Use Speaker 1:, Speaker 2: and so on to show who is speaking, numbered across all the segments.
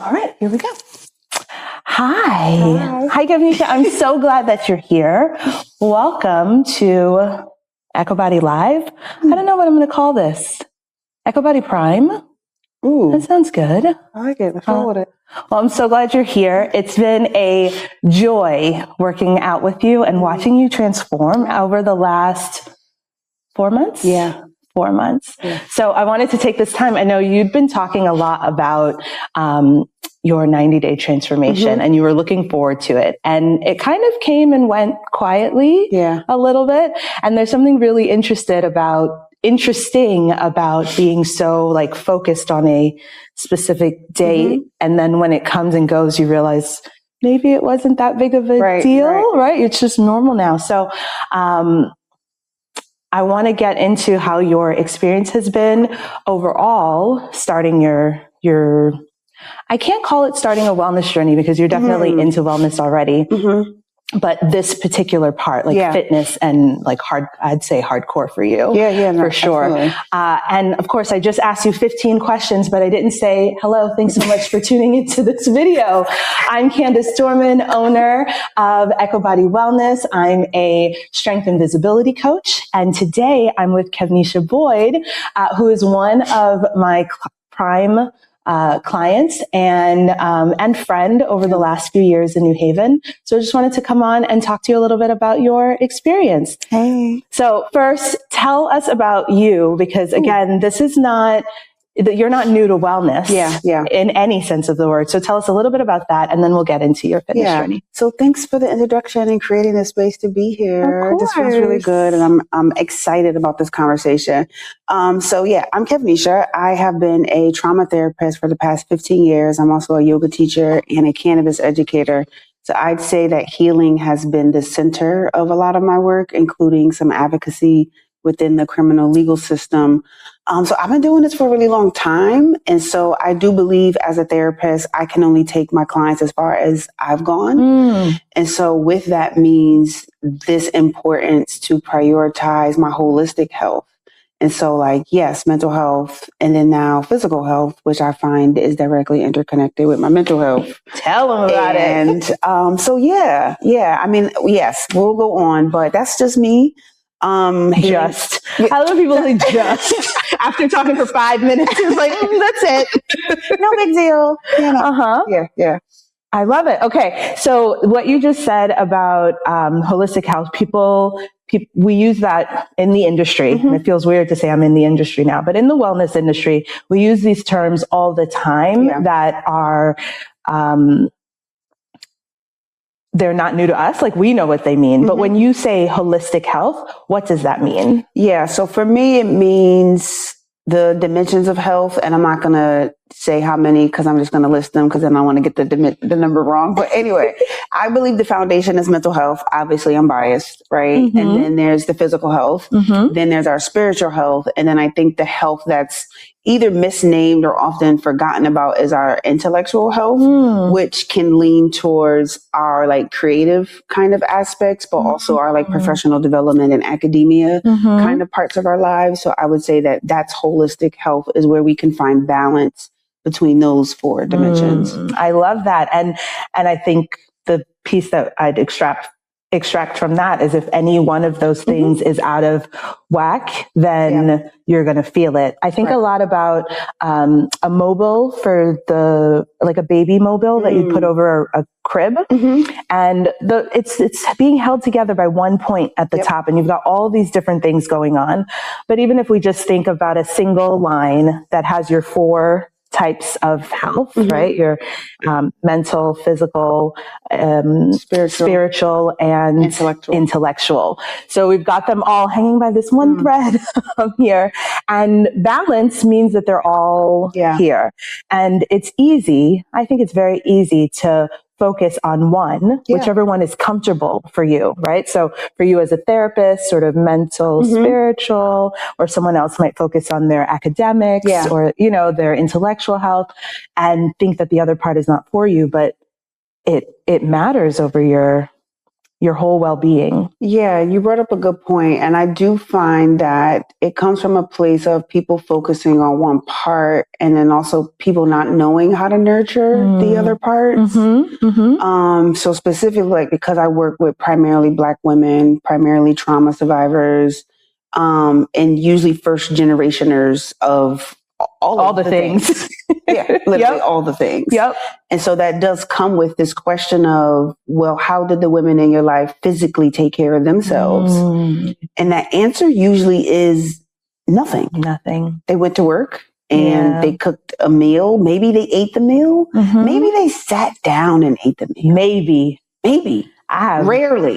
Speaker 1: All right, here we go. Hi, Kevnesha. I'm so glad that you're here. Welcome to Ekow Body Live. I don't know what I'm going to call this. Ekow Body Prime.
Speaker 2: Ooh,
Speaker 1: that sounds good.
Speaker 2: I like it. Let's roll with it.
Speaker 1: Well, I'm so glad you're here. It's been a joy working out with you and watching you transform over the last 4 months.
Speaker 2: Yeah.
Speaker 1: 4 months.
Speaker 2: Yeah.
Speaker 1: So I wanted to take this time. I know you'd been talking a lot about your 90-day transformation, and you were looking forward to it. And it kind of came and went quietly a little bit. And there's something really interesting about being so like focused on a specific date. And then when it comes and goes, you realize maybe it wasn't that big of a deal, right? It's just normal now. So, I want to get into how your experience has been overall, starting your, I can't call it starting a wellness journey because you're definitely into wellness already. But this particular part, like fitness and like I'd say hardcore for you. For sure. And of course, I just asked you 15 questions, but I didn't say, hello, thanks so much for tuning into this video. I'm Candace Dorman, owner of Ekow Body Wellness. I'm a strength and visibility coach. And today I'm with Kevnesha Boyd, who is one of my prime clients and friend over the last few years in New Haven. So I just wanted to come on and talk to you a little bit about your experience.
Speaker 2: Hey.
Speaker 1: So first, tell us about you, because again, this is not, you're not new to wellness in any sense of the word. So tell us a little bit about that, and then we'll get into your fitness journey.
Speaker 2: So thanks for the introduction and creating this space to be here. This feels really good, and I'm excited about this conversation. I'm Kevnesha. I have been a trauma therapist for the past 15 years. I'm also a yoga teacher and a cannabis educator. So I'd say that healing has been the center of a lot of my work, including some advocacy within the criminal legal system. So I've been doing this for a really long time. And so I do believe as a therapist, I can only take my clients as far as I've gone. And so with that means this importance to prioritize my holistic health. And so yes, mental health, and then now physical health, which I find is directly interconnected with my mental health.
Speaker 1: Tell them about it.
Speaker 2: And I mean, yes, we'll go on, but that's just me.
Speaker 1: I love people say just after talking for 5 minutes. It's like, that's it.
Speaker 2: No big deal. You know. Yeah.
Speaker 1: I love it. Okay. So what you just said about holistic health, people, we use that in the industry. And it feels weird to say I'm in the industry now, but in the wellness industry, we use these terms all the time that are, they're not new to us. Like, we know what they mean. But when you say holistic health, what does that mean?
Speaker 2: Yeah. So for me, it means the dimensions of health. And I'm not going to say how many, because I'm just going to list them, because then I want to get the number wrong. But anyway, I believe the foundation is mental health. Obviously, I'm biased, right? And then there's the physical health. Then there's our spiritual health. And then I think the health that's either misnamed or often forgotten about is our intellectual health, which can lean towards our creative kind of aspects, but also our professional development and academia kind of parts of our lives. So I would say that that's holistic health, is where we can find balance between those 4 dimensions.
Speaker 1: I love that. And I think the piece that I'd extract from that is, if any one of those things is out of whack, then you're going to feel it. I think a lot about a mobile for a baby mobile that you put over a crib, and it's being held together by one point at the top, and you've got all these different things going on. But even if we just think about a single line that has your 4 types of health, right? Your mental, physical, spiritual, and intellectual. So we've got them all hanging by this one thread here. And balance means that they're all here. And it's easy. I think it's very easy to focus on one, whichever one is comfortable for you, right? So for you as a therapist, sort of mental, spiritual, or someone else might focus on their academics or, their intellectual health, and think that the other part is not for you, but it matters over your your whole well-being.
Speaker 2: Yeah, you brought up a good point. And I do find that it comes from a place of people focusing on one part and then also people not knowing how to nurture the other parts. So specifically, like, because I work with primarily Black women, primarily trauma survivors, and usually first generationers of all the things. Yeah, literally all the things.
Speaker 1: Yep.
Speaker 2: And so that does come with this question of, well, how did the women in your life physically take care of themselves? And that answer usually is nothing.
Speaker 1: Nothing.
Speaker 2: They went to work and they cooked a meal. Maybe they ate the meal. Maybe they sat down and ate the meal.
Speaker 1: Maybe.
Speaker 2: I have rarely.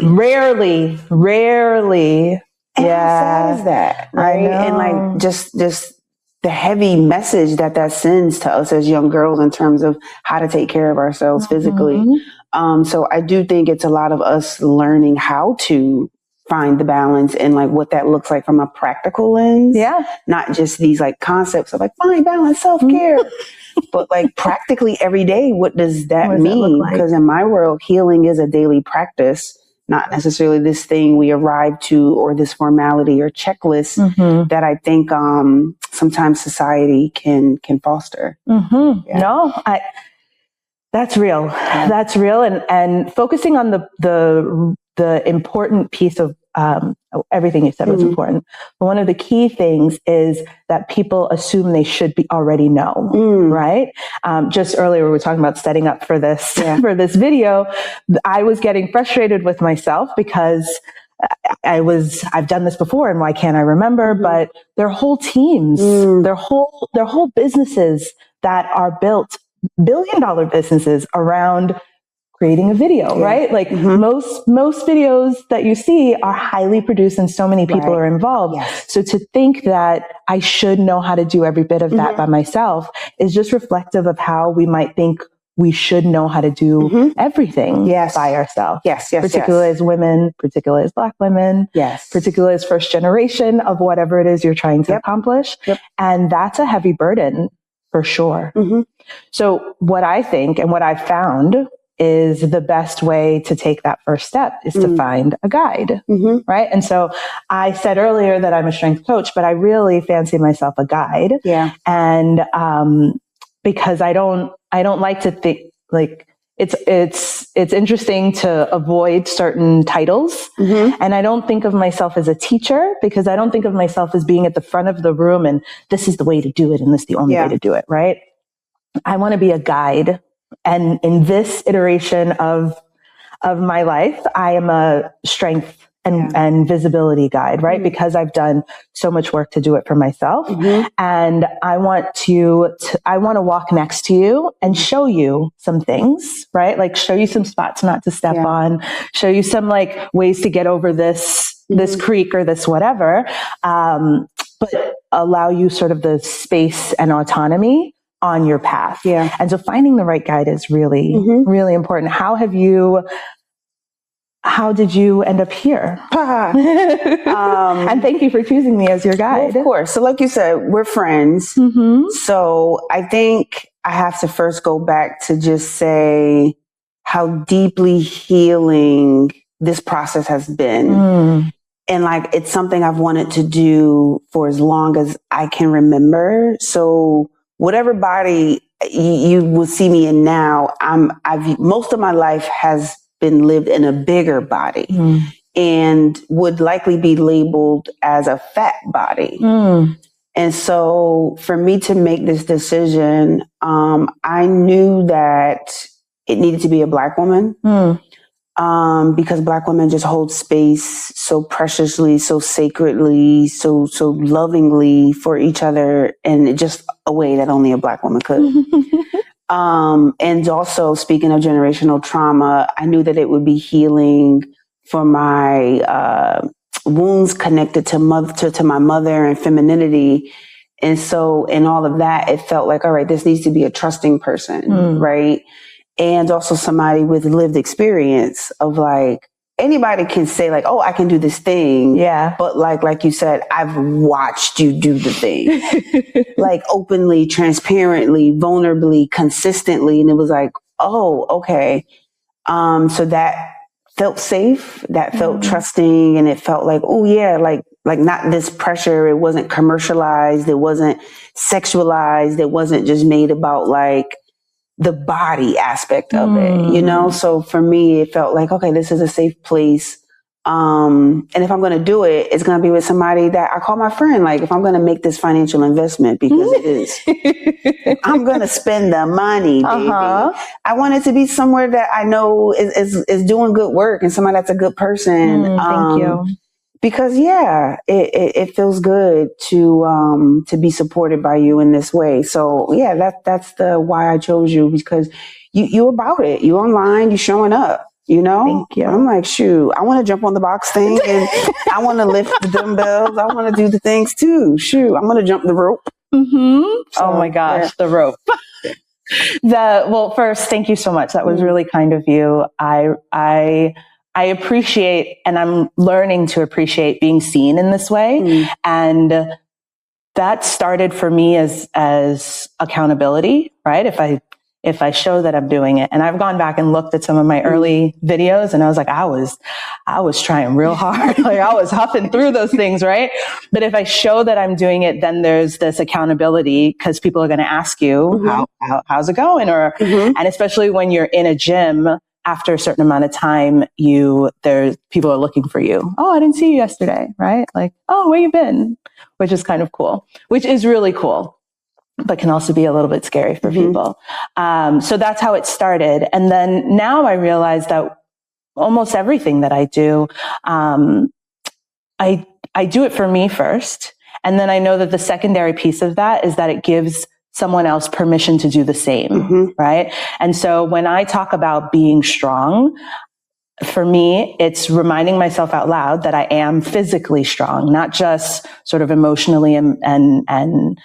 Speaker 2: And how sad is that, right? And like just the heavy message that sends to us as young girls in terms of how to take care of ourselves physically. So I do think it's a lot of us learning how to find the balance and like what that looks like from a practical lens.
Speaker 1: Yeah.
Speaker 2: Not just these like concepts of like find balance, self-care, but like practically every day, what does that mean? Because in my world, healing is a daily practice, not necessarily this thing we arrive to or this formality or checklist that I think sometimes society can foster.
Speaker 1: Yeah. No, that's real. Yeah. That's real. And focusing on the important piece of everything you said was important. But one of the key things is that people assume they should be already know, right? Just earlier we were talking about setting up for this for this video. I was getting frustrated with myself because I've done this before and why can't I remember? But their whole teams, their whole businesses that are built, billion-dollar businesses around creating a video, right? Like most videos that you see are highly produced and so many people are involved. Yes. So to think that I should know how to do every bit of that by myself is just reflective of how we might think we should know how to do everything by ourselves. Particularly as women, particularly as Black women, particularly as first generation of whatever it is you're trying to accomplish. And that's a heavy burden for sure. So what I think and what I've found is the best way to take that first step is to find a guide, right? And so I said earlier that I'm a strength coach, but I really fancy myself a guide. Yeah. And because I don't like to think like it's interesting to avoid certain titles. And I don't think of myself as a teacher because I don't think of myself as being at the front of the room and this is the way to do it and this is the only way to do it, right? I want to be a guide. And in this iteration of my life, I am a strength and visibility guide, right? Because I've done so much work to do it for myself. And I want to walk next to you and show you some things, right? Like show you some spots not to step on, show you some like ways to get over this creek or this whatever. But allow you sort of the space and autonomy on your path. Yeah. And so finding the right guide is really, really important. How did you end up here? And thank you for choosing me as your guide.
Speaker 2: Well, of course. So like you said, we're friends. So I think I have to first go back to just say how deeply healing this process has been. And like, it's something I've wanted to do for as long as I can remember. So whatever body you will see me in now, most of my life has been lived in a bigger body and would likely be labeled as a fat body. And so for me to make this decision, I knew that it needed to be a Black woman. Because Black women just hold space so preciously, so sacredly, so lovingly for each other in just a way that only a Black woman could. And also speaking of generational trauma, I knew that it would be healing for my wounds connected to my mother and femininity. And so in all of that, it felt like, all right, this needs to be a trusting person, right? And also somebody with lived experience of like, anybody can say like, oh, I can do this thing. Yeah. But like you said, I've watched you do the thing. Like openly, transparently, vulnerably, consistently. And it was like, oh, okay. So that felt safe, that felt trusting, and it felt like, oh yeah, like not this pressure. It wasn't commercialized. It wasn't sexualized. It wasn't just made about like the body aspect of it, you know? So for me, it felt like, okay, this is a safe place. And if I'm going to do it, it's going to be with somebody that I call my friend. Like if I'm going to make this financial investment, because it is, I'm going to spend the money, baby. I want it to be somewhere that I know is doing good work and somebody that's a good person.
Speaker 1: Thank you.
Speaker 2: Because it feels good to be supported by you in this way. So yeah, that's the why I chose you, because you're about it. You're online. You're showing up. You know.
Speaker 1: Thank you.
Speaker 2: I'm like, shoot, I want to jump on the box thing and I want to lift the dumbbells. I want to do the things too. Shoot, I'm going to jump the rope.
Speaker 1: So, oh my gosh, the rope. Well, first, thank you so much. That was really kind of you. I appreciate, and I'm learning to appreciate being seen in this way. And that started for me as accountability, right? If I show that I'm doing it, and I've gone back and looked at some of my early videos, and I was like, I was trying real hard. Like I was huffing through those things, right? But if I show that I'm doing it, then there's this accountability, because people are going to ask you, how's it going? Or, and especially when you're in a gym, after a certain amount of time, people are looking for you. Oh, I didn't see you yesterday, right? Like, oh, where you been? Which is kind of cool, which is really cool, but can also be a little bit scary for people. So that's how it started. And then now I realize that almost everything that I do, I do it for me first. And then I know that the secondary piece of that is that it gives someone else permission to do the same, right? And so when I talk about being strong, for me, it's reminding myself out loud that I am physically strong, not just sort of emotionally and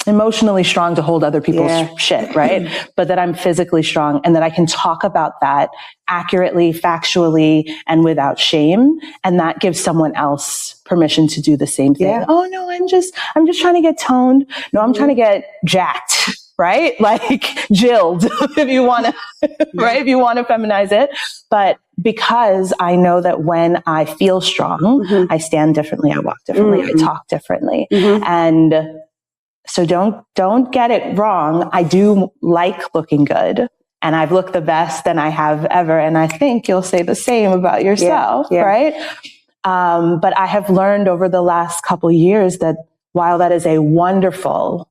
Speaker 1: emotionally strong to hold other people's shit, right? But that I'm physically strong and that I can talk about that accurately, factually, and without shame. And that gives someone else permission to do the same thing. Yeah. Oh no, I'm just trying to get toned. No, I'm trying to get jacked, right? Like jilled, if you want to, right? If you want to feminize it. But because I know that when I feel strong, I stand differently, I walk differently, I talk differently. And so don't get it wrong. I do like looking good, and I've looked the best than I have ever. And I think you'll say the same about yourself, right? But I have learned over the last couple years that while that is a wonderful,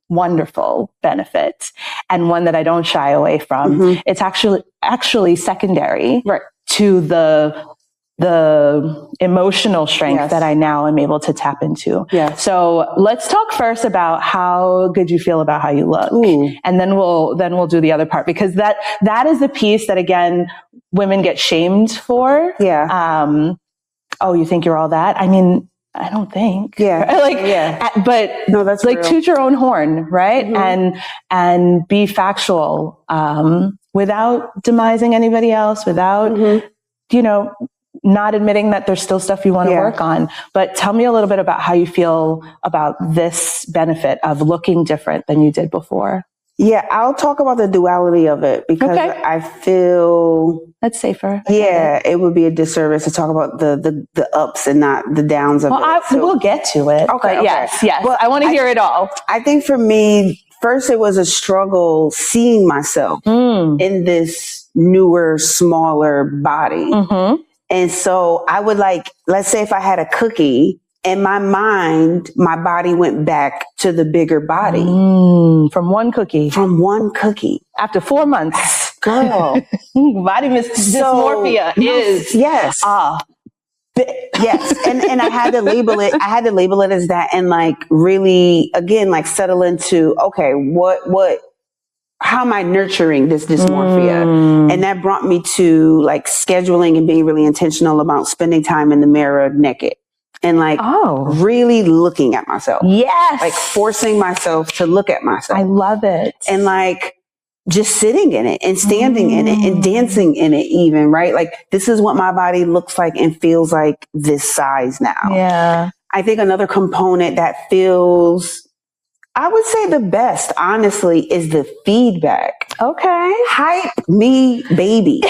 Speaker 1: wonderful benefit, and one that I don't shy away from, it's actually secondary to the emotional strength that I now am able to tap into. So let's talk first about how good you feel about how you look. And then we'll do the other part, because that is the piece that, again, women get shamed for. Oh, you think you're all that? I mean, I don't think. But no, that's like real. Toot your own horn, right? And be factual, without demising anybody else, without, not admitting that there's still stuff you want to work on. But tell me a little bit about how you feel about this benefit of looking different than you did before.
Speaker 2: Yeah, I'll talk about the duality of it, because I feel
Speaker 1: that's safer.
Speaker 2: It would be a disservice to talk about the ups and not the downs of it.
Speaker 1: We'll get to it. Okay. Yes. Well, I want to hear it all.
Speaker 2: I think for me, first, it was a struggle seeing myself in this newer, smaller body. And so I would let's say if I had a cookie, in my mind, my body went back to the bigger body.
Speaker 1: From one cookie.
Speaker 2: After
Speaker 1: 4 months.
Speaker 2: Girl.
Speaker 1: Body dysmorphia is.
Speaker 2: Yes. Yes. And I had to label it. I had to label it as that, and really, again, settle into, okay, how am I nurturing this dysmorphia? And that brought me to scheduling and being really intentional about spending time in the mirror naked. And really looking at myself.
Speaker 1: Yes.
Speaker 2: Forcing myself to look at myself.
Speaker 1: I love it.
Speaker 2: And just sitting in it and standing in it and dancing in it even, right? This is what my body looks like and feels like this size now.
Speaker 1: Yeah.
Speaker 2: I think another component that feels I would say the best, honestly, is the feedback.
Speaker 1: Okay.
Speaker 2: Hype me, baby.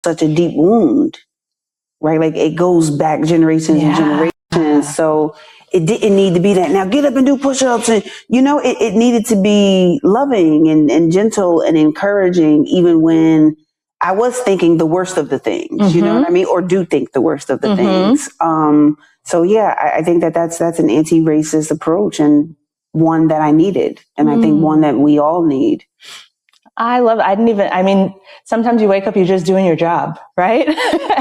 Speaker 2: such a deep wound, right? Like it goes back generations and generations. So it didn't need to be that. Now get up and do push-ups. And, it needed to be loving and gentle and encouraging, even when I was thinking the worst of the things, you know what I mean? Or do think the worst of the things. So yeah, I think that's an anti-racist approach, and one that I needed. And I think one that we all need.
Speaker 1: I love it. Sometimes you wake up, you're just doing your job, right?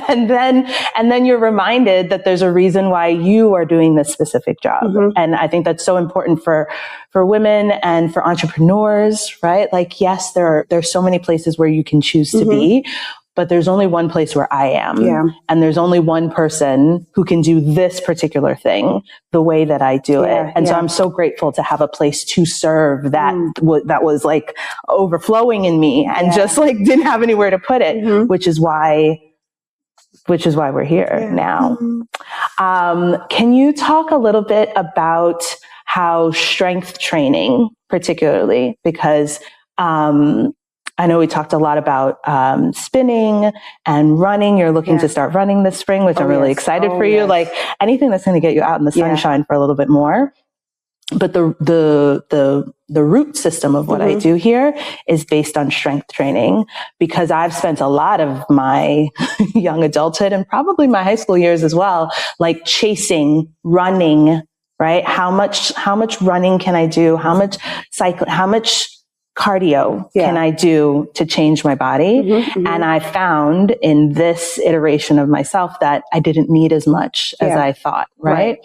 Speaker 1: and then you're reminded that there's a reason why you are doing this specific job. And I think that's so important for women and for entrepreneurs, right? Like, yes, there's so many places where you can choose to be, but there's only one place where I am. Yeah. And there's only one person who can do this particular thing the way that I do it. And so I'm so grateful to have a place to serve that was like overflowing in me and just like didn't have anywhere to put it, which is why we're here now. Can you talk a little bit about how strength training, particularly, because I know we talked a lot about spinning and running. You're looking to start running this spring, which I'm really excited for you. Like anything that's going to get you out in the sunshine for a little bit more. But the root system of what I do here is based on strength training, because I've spent a lot of my young adulthood and probably my high school years as well, like chasing, running, right? How much running can I do? How much cardio can I do to change my body? And I found in this iteration of myself that I didn't need as much as I thought, right?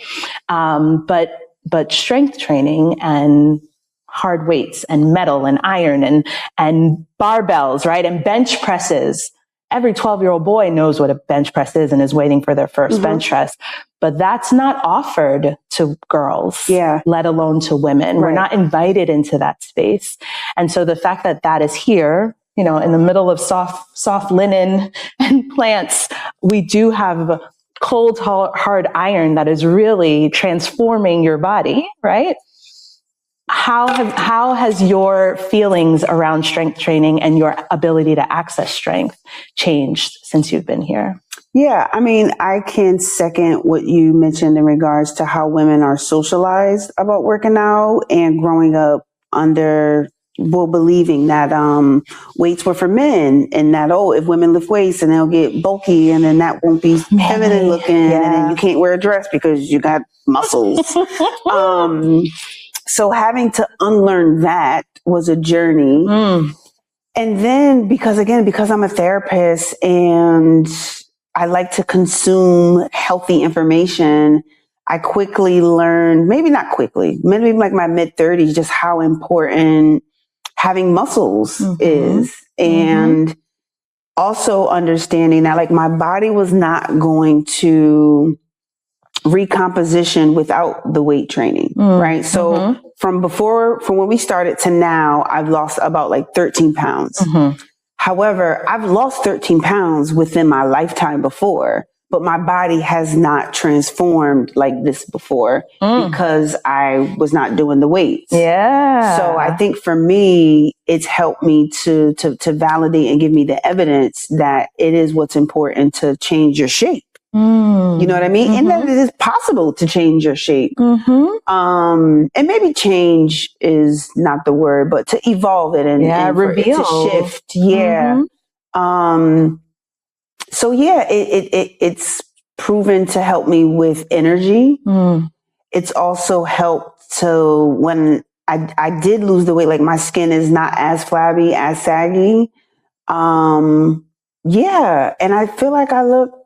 Speaker 1: But strength training and hard weights and metal and iron and barbells, right? And bench presses. Every 12-year-old boy knows what a bench press is and is waiting for their first bench press. But that's not offered to girls, let alone to women. We're not invited into that space. And so the fact that that is here, in the middle of soft linen and plants, we do have cold, hard iron that is really transforming your body, right? How has your feelings around strength training and your ability to access strength changed since you've been here?
Speaker 2: Yeah, I can second what you mentioned in regards to how women are socialized about working out and growing up believing that weights were for men, and that, if women lift weights and they'll get bulky and then that won't be feminine looking and then you can't wear a dress because you got muscles. So having to unlearn that was a journey. And then because I'm a therapist and I like to consume healthy information, I quickly learned, maybe like my mid-30s, just how important having muscles is. And also understanding that like my body was not going to recomposition without the weight training, right? So from when we started to now, I've lost about like 13 pounds. However, I've lost 13 pounds within my lifetime before, but my body has not transformed like this before because I was not doing the weights. Yeah. So I think for me, it's helped me to validate and give me the evidence that it is what's important to change your shape. You know what I mean? And that it is possible to change your shape. And maybe change is not the word, but to evolve it and reveal, to shift. So it's proven to help me with energy. It's also helped to when I did lose the weight, like my skin is not as flabby, as saggy. And I feel like I look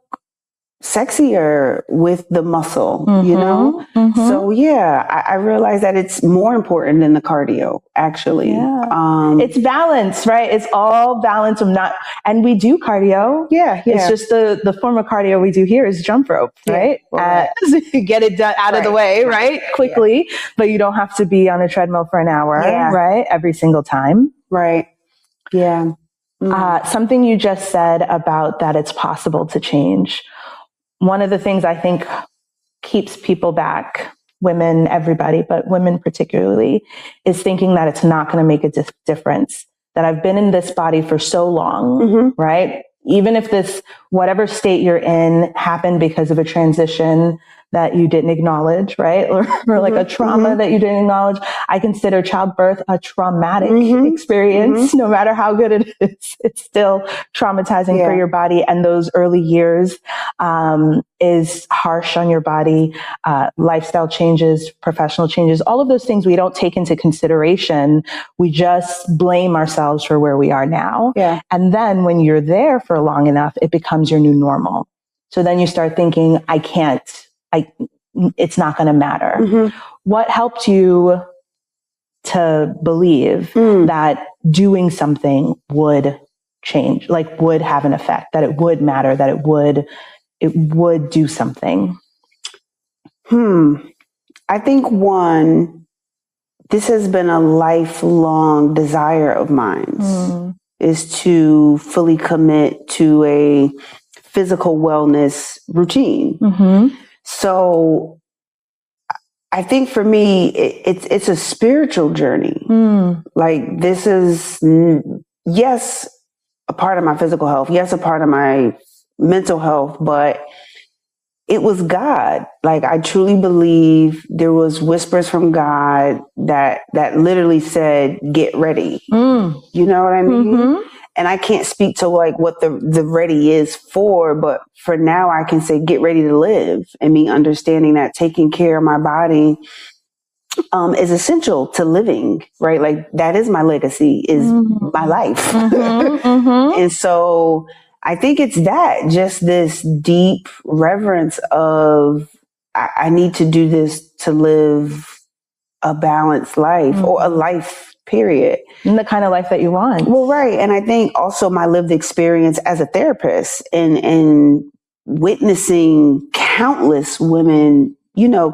Speaker 2: sexier with the muscle, you know? So I realized that it's more important than the cardio, actually.
Speaker 1: It's balance, right? It's all balance of and we do cardio. It's just the form of cardio we do here is jump rope, right? Get it done out of the way, right? Quickly, but you don't have to be on a treadmill for an hour, right? Every single time.
Speaker 2: Right. Yeah.
Speaker 1: Something you just said about that it's possible to change. One of the things I think keeps people back, women, everybody, but women particularly, is thinking that it's not going to make a difference. That I've been in this body for so long, right? even if this, whatever state you're in, happened because of a transition that you didn't acknowledge, right? Or like a trauma that you didn't acknowledge. I consider childbirth a traumatic experience. No matter how good it is, it's still traumatizing for your body. And those early years is harsh on your body. Lifestyle changes, professional changes, all of those things we don't take into consideration. We just blame ourselves for where we are now. Yeah. And then when you're there for long enough, it becomes your new normal. So then you start thinking, it's not going to matter. What helped you to believe that doing something would change, like would have an effect, that it would matter, that it would do something?
Speaker 2: I think this has been a lifelong desire of mine, is to fully commit to a physical wellness routine. So I think for me, it's a spiritual journey. Like this is, yes, a part of my physical health. Yes, a part of my mental health, but it was God. Like I truly believe there was whispers from God that literally said, get ready. You know what I mean? And I can't speak to like what the ready is for, but for now I can say get ready to live, and me understanding that taking care of my body is essential to living, right? Like that is my legacy, is my life. And so I think it's just this deep reverence of I need to do this to live a balanced life, or a life period.
Speaker 1: And the kind of life that you want.
Speaker 2: Well, right. And I think also my lived experience as a therapist and witnessing countless women,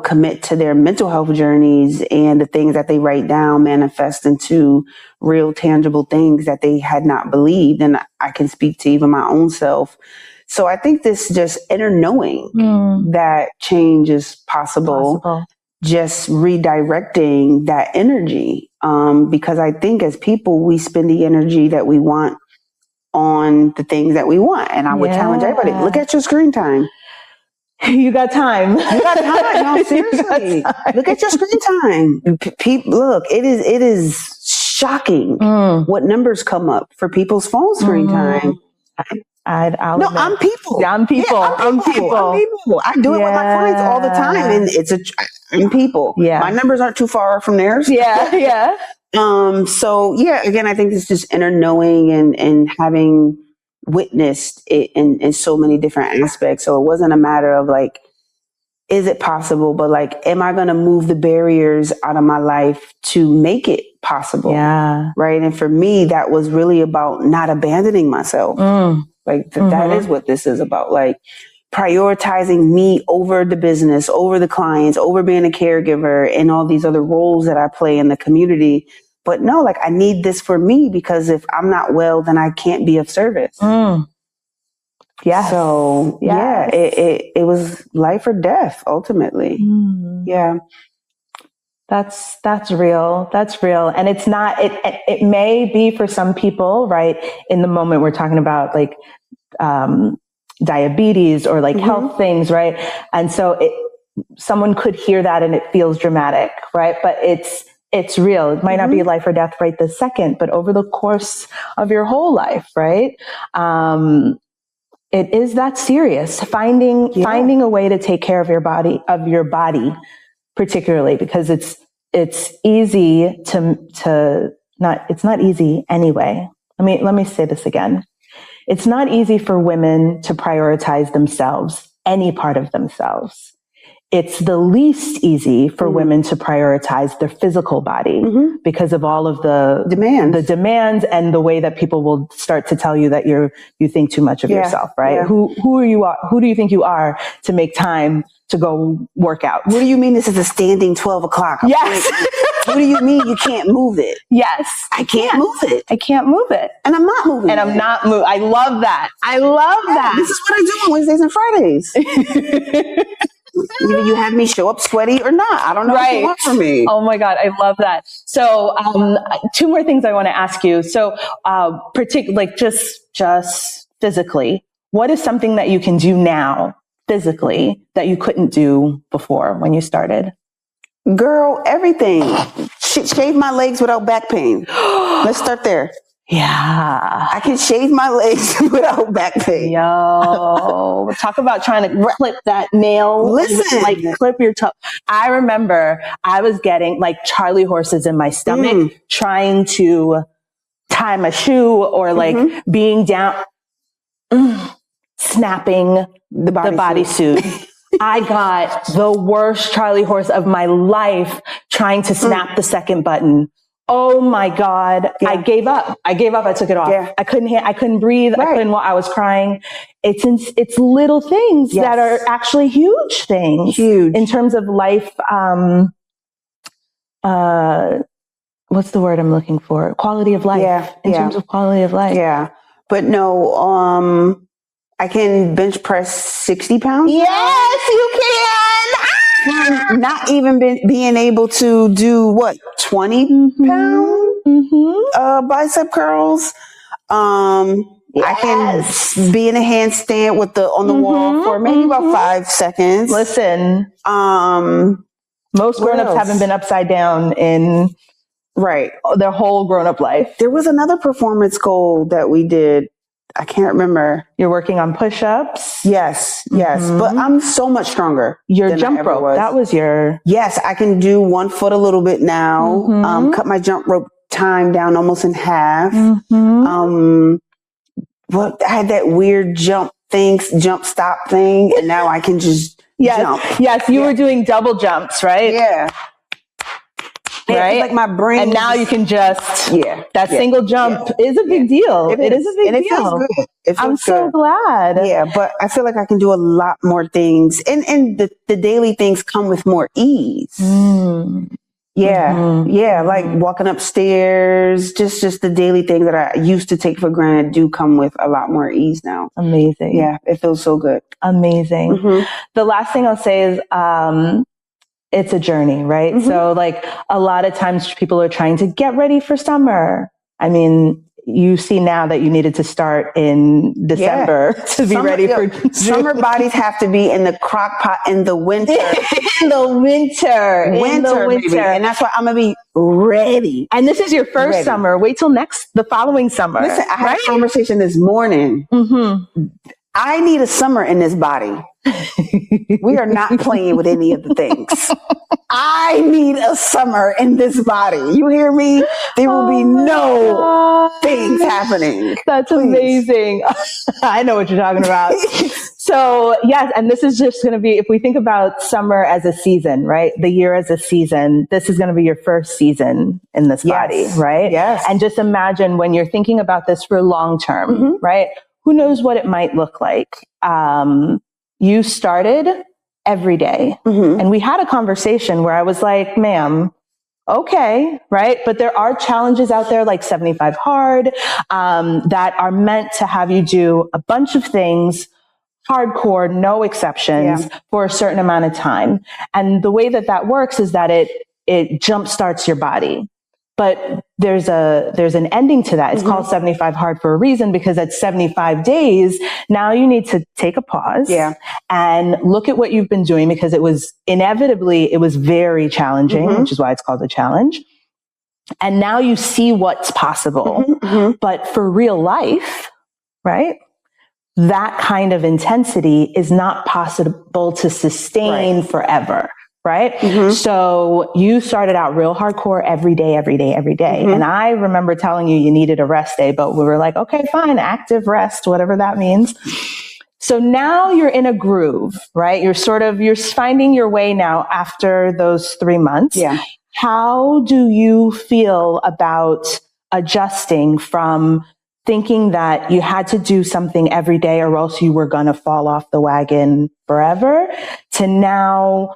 Speaker 2: commit to their mental health journeys, and the things that they write down manifest into real tangible things that they had not believed. And I can speak to even my own self. So I think this just inner knowing that change is possible. Just redirecting that energy. Because I think as people, we spend the energy that we want on the things that we want. And I would challenge everybody, look at your screen time.
Speaker 1: You got time.
Speaker 2: You got time. No, seriously. Look at your screen time. Look, it is shocking what numbers come up for people's phone screen time.
Speaker 1: I'm people.
Speaker 2: Yeah, I'm people.
Speaker 1: Yeah, I'm people.
Speaker 2: I do it with my clients all the time, and I'm people. Yeah. My numbers aren't too far from theirs.
Speaker 1: Yeah.
Speaker 2: So again, I think it's just inner knowing and having witnessed it in so many different aspects. So it wasn't a matter of like, is it possible? But like, am I going to move the barriers out of my life to make it possible? Yeah. Right. And for me, that was really about not abandoning myself. Like that is what this is about. Like prioritizing me over the business, over the clients, over being a caregiver, and all these other roles that I play in the community. But no, like I need this for me, because if I'm not well, then I can't be of service. Yeah. So it was life or death ultimately. Yeah.
Speaker 1: That's real. That's real. And it's not, it may be for some people, right? In the moment we're talking about like, diabetes or like health things, right? And so someone could hear that and it feels dramatic, right? But it's real. It might not be life or death right this second, but over the course of your whole life, right? It is that serious. Finding a way to take care of your body, particularly because it's easy it's not easy anyway. Let me say this again. It's not easy for women to prioritize themselves, any part of themselves. It's the least easy for women to prioritize their physical body because of all of the demands and the way that people will start to tell you that you think too much of yourself, right? Yeah. Who are you? Who do you think you are to make time to go work out?
Speaker 2: What do you mean this is a standing 12 o'clock?
Speaker 1: Yes.
Speaker 2: What do you mean you can't move it?
Speaker 1: Yes.
Speaker 2: I can't move it.
Speaker 1: I can't move it.
Speaker 2: And I'm not moving it.
Speaker 1: And I'm not moving. I love that.
Speaker 2: This is what I do on Wednesdays and Fridays. Either you have me show up sweaty or not. I don't know what you want from me.
Speaker 1: Oh my God. I love that. So, two more things I want to ask you. So, particularly just physically? What is something that you can do now physically that you couldn't do before when you started?
Speaker 2: Girl, everything. Shave my legs without back pain. Let's start there.
Speaker 1: Yeah.
Speaker 2: I can shave my legs without back pain.
Speaker 1: Yo, talk about trying to clip that nail.
Speaker 2: Listen.
Speaker 1: Like clip your toe. I remember I was getting like Charlie horses in my stomach trying to tie my shoe or like being down, snapping the bodysuit. I got the worst Charlie horse of my life trying to snap the second button. Oh my God. Yeah. I gave up. I took it off. Yeah. I couldn't breathe. Right. I was crying. It's little things that are actually huge things. Huge. In terms of life. What's the word I'm looking for? Quality of life. Yeah. In terms of quality of life.
Speaker 2: Yeah. But no, I can bench press 60 pounds.
Speaker 1: Yes, you can.
Speaker 2: Not even being able to do 20 pound bicep curls. I can be in a handstand on the wall for maybe about 5 seconds.
Speaker 1: Listen, most grown-ups haven't been upside down in their whole grown-up life.
Speaker 2: There was another performance goal that we did. I can't remember.
Speaker 1: You're working on push-ups?
Speaker 2: Yes. But I'm so much stronger.
Speaker 1: Your jump rope, that was your...
Speaker 2: Yes, I can do 1 foot a little bit now. Cut my jump rope time down almost in half. But I had that weird jump stop thing, and now I can just jump.
Speaker 1: Yes, you were doing double jumps, right?
Speaker 2: Yeah.
Speaker 1: Right?
Speaker 2: Like my brain.
Speaker 1: And now you can just, that single jump is a big deal. It is a big deal.
Speaker 2: Feels good.
Speaker 1: I'm so glad.
Speaker 2: Yeah, but I feel like I can do a lot more things. And the daily things come with more ease. Like walking upstairs, just the daily things that I used to take for granted do come with a lot more ease now.
Speaker 1: Amazing.
Speaker 2: Yeah, it feels so good.
Speaker 1: Amazing. The last thing I'll say is, it's a journey, right? So like a lot of times people are trying to get ready for summer. I mean, you see now that you needed to start in December to be ready for June.
Speaker 2: Summer bodies have to be in the crock pot in the winter.
Speaker 1: In the winter.
Speaker 2: Baby. And that's why I'm going to be ready.
Speaker 1: And this is your first summer. Wait till the following summer.
Speaker 2: Listen, I had a conversation this morning. I need a summer in this body. We are not playing with any of the things. I need a summer in this body. You hear me? There will be no things happening.
Speaker 1: That's amazing. I know what you're talking about. So yes, and this is just going to be, if we think about summer as a season, right? The year as a season, this is going to be your first season in this body, right?
Speaker 2: Yes.
Speaker 1: And just imagine when you're thinking about this for long term, right? Who knows what it might look like? You started every day. And we had a conversation where I was like, ma'am, okay, right? But there are challenges out there like 75 hard that are meant to have you do a bunch of things, hardcore, no exceptions, for a certain amount of time. And the way that works is that it jumpstarts your body. But there's an ending to that. It's called 75 hard for a reason, because at 75 days, now you need to take a pause and look at what you've been doing, because it was very challenging, which is why it's called a challenge. And now you see what's possible. But for real life, right? That kind of intensity is not possible to sustain forever. Right? So you started out real hardcore every day. And I remember telling you needed a rest day, but we were like, okay, fine, active rest, whatever that means. So now you're in a groove, right? You're finding your way now after those 3 months. Yeah. How do you feel about adjusting from thinking that you had to do something every day or else you were going to fall off the wagon forever, to now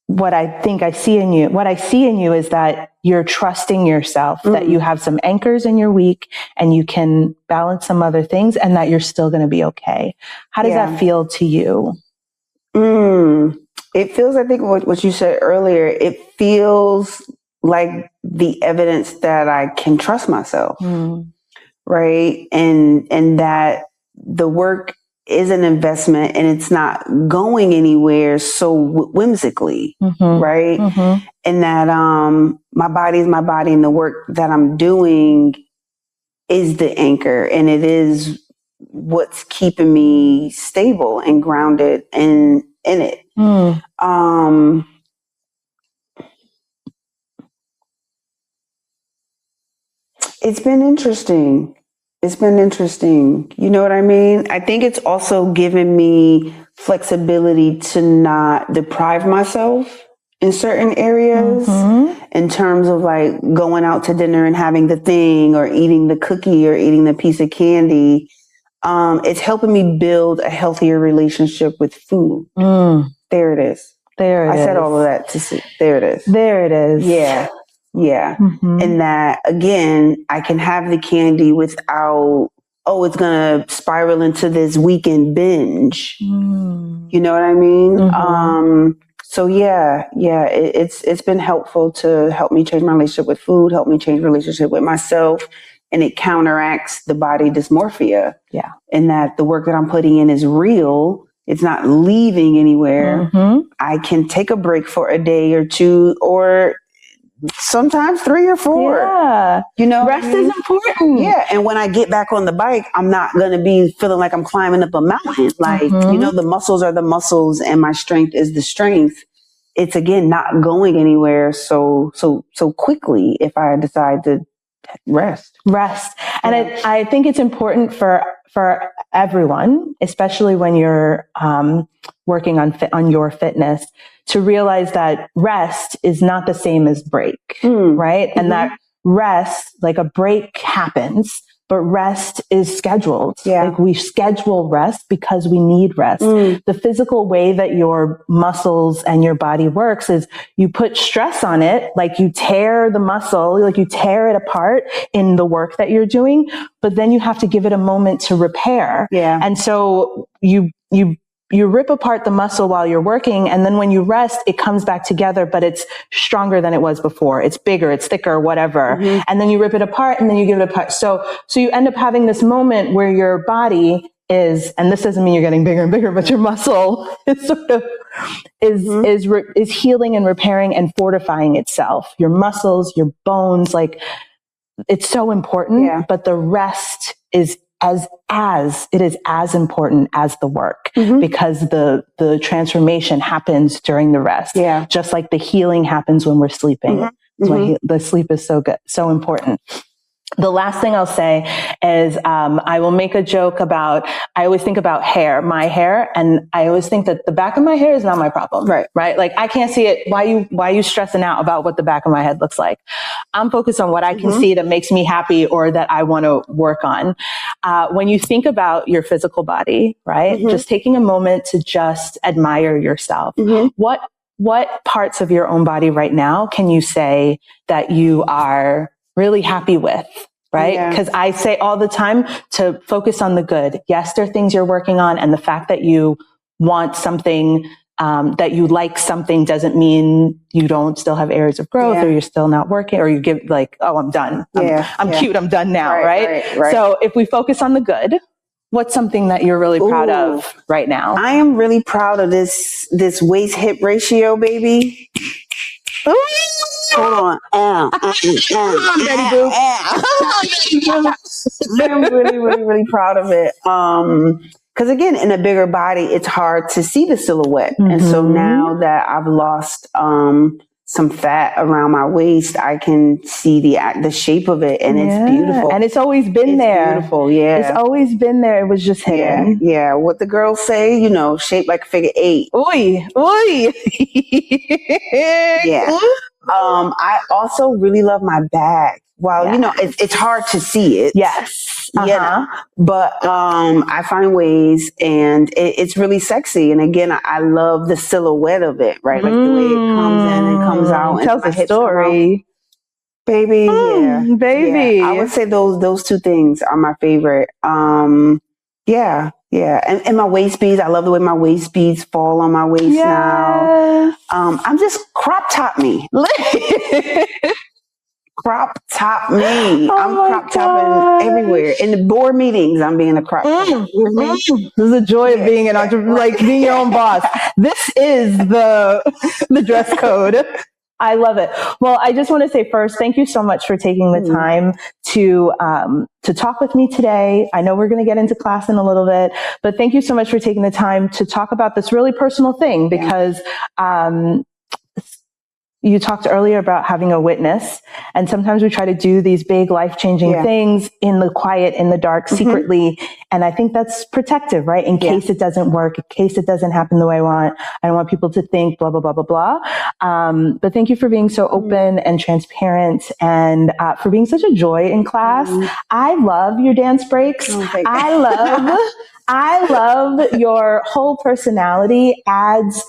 Speaker 1: what I see in you is that you're trusting yourself, that you have some anchors in your week and you can balance some other things, and that you're still going to be okay. How does that feel to you?
Speaker 2: It feels, I think what you said earlier, it feels like the evidence that I can trust myself. Right. And that the work is an investment and it's not going anywhere so whimsically, right? And that my body is my body, and the work that I'm doing is the anchor, and it is what's keeping me stable and grounded in it. It's been interesting. It's been interesting. You know what I mean? I think it's also given me flexibility to not deprive myself in certain areas, in terms of like going out to dinner and having the thing, or eating the cookie, or eating the piece of candy. It's helping me build a healthier relationship with food. There it is. I said all of that to see. There it is.
Speaker 1: There it is.
Speaker 2: Yeah. Yeah. And that, again, I can have the candy without, it's going to spiral into this weekend binge. You know what I mean? So it's been helpful to help me change my relationship with food, help me change relationship with myself. And it counteracts the body dysmorphia. Yeah. And that the work that I'm putting in is real. It's not leaving anywhere. I can take a break for a day or two, or sometimes 3 or 4. Yeah. You know,
Speaker 1: rest is important.
Speaker 2: Yeah. And when I get back on the bike, I'm not going to be feeling like I'm climbing up a mountain. Like, you know, the muscles are the muscles and my strength is the strength. It's, again, not going anywhere so quickly if I decide to rest.
Speaker 1: And I think it's important for everyone, especially when you're working on your fitness, to realize that rest is not the same as break, right? And that rest, like a break happens, but rest is scheduled. Like we schedule rest because we need rest. The physical way that your muscles and your body works is you put stress on it, like you tear the muscle, like you tear it apart in the work that you're doing, but then you have to give it a moment to repair. And so you rip apart the muscle while you're working, and then when you rest, it comes back together, but it's stronger than it was before. It's bigger, it's thicker, whatever. And then you rip it apart, and then you give it apart. So you end up having this moment where your body is, and this doesn't mean you're getting bigger and bigger, but your muscle is sort of is healing and repairing and fortifying itself. Your muscles, your bones, like it's so important. But the rest is as important as the work, because the transformation happens during the rest. Just like the healing happens when we're sleeping. That's why the sleep is so good, so important. The last thing I'll say is, I will make a joke about, I always think about my hair, and I always think that the back of my hair is not my problem. Right? Like I can't see it. Why are you stressing out about what the back of my head looks like? I'm focused on what I can see that makes me happy or that I want to work on. When you think about your physical body, right? Just taking a moment to just admire yourself. What parts of your own body right now can you say that you are really happy with, right? Because I say all the time to focus on the good. Yes, there are things you're working on, and the fact that you want something, that you like something, doesn't mean you don't still have areas of growth, or you're still not working, or you give like, oh, I'm done. I'm cute. I'm done now, right? So if we focus on the good, what's something that you're really proud of right now?
Speaker 2: I am really proud of this waist hip ratio, baby. Hold on. I'm really, really, really proud of it. Because again, in a bigger body, it's hard to see the silhouette. And so now that I've lost some fat around my waist, I can see the shape of it, and it's beautiful.
Speaker 1: And it's always been there.
Speaker 2: Beautiful,
Speaker 1: It's always been there. It was just hidden.
Speaker 2: Yeah. What the girls say, shaped like a figure 8.
Speaker 1: Oi.
Speaker 2: I also really love my back. Well, it's hard to see it.
Speaker 1: Yes.
Speaker 2: But I find ways, and it's really sexy. And again, I love the silhouette of it, right? Like the way it comes in and comes out.
Speaker 1: It tells a story.
Speaker 2: Baby,
Speaker 1: baby.
Speaker 2: Yeah. I would say those two things are my favorite. Yeah. And my waist beads, I love the way my waist beads fall on my waist now. I'm just crop top me. crop top me.
Speaker 1: Oh
Speaker 2: I'm
Speaker 1: my
Speaker 2: crop topping everywhere. In the board meetings, I'm being a crop top.
Speaker 1: This is the joy of being an entrepreneur, like being your own boss. This is the dress code. I love it. Well, I just want to say first, thank you so much for taking the time to talk with me today. I know we're going to get into class in a little bit, but thank you so much for taking the time to talk about this really personal thing, because you talked earlier about having a witness, and sometimes we try to do these big life-changing things in the quiet, in the dark, secretly. And I think that's protective, right? In case it doesn't work, in case it doesn't happen the way I want. I don't want people to think blah, blah, blah, blah, blah. But thank you for being so open and transparent, and for being such a joy in class. I love your dance breaks. I love your whole personality adds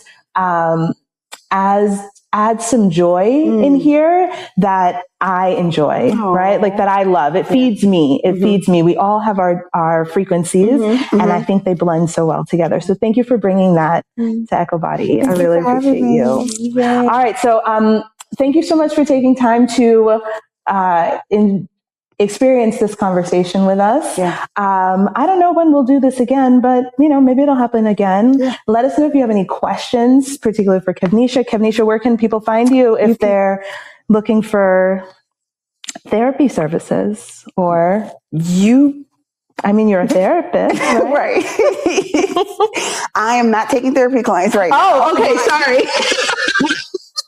Speaker 1: some joy in here that I enjoy, right? Like that I love. It feeds me. It feeds me. We all have our frequencies, and I think they blend so well together. So thank you for bringing that to Ekow Body. I really appreciate you. All right. So thank you so much for taking time to experience this conversation with us. I don't know when we'll do this again, but maybe it'll happen again. Let us know if you have any questions, particularly for Kevnesha. Kevnesha, where can people find you if they're looking for therapy services? Or you're a therapist, right?
Speaker 2: I am not taking therapy clients right now.
Speaker 1: Oh, okay. Sorry.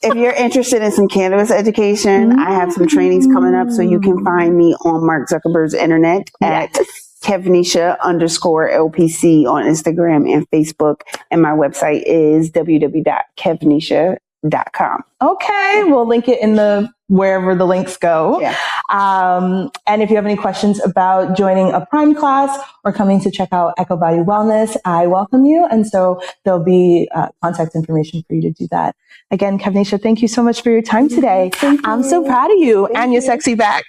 Speaker 2: If you're interested in some cannabis education, I have some trainings coming up, so you can find me on Mark Zuckerberg's internet at Kevnesha_LPC on Instagram and Facebook. And my website is www.kevnesha.com.
Speaker 1: Okay, we'll link it in wherever the links go. And if you have any questions about joining a Prime class or coming to check out Ekow Body Wellness, I welcome you. And so there'll be contact information for you to do that. Again, Kevnesha, thank you so much for your time today. I'm so proud of you and your sexy back.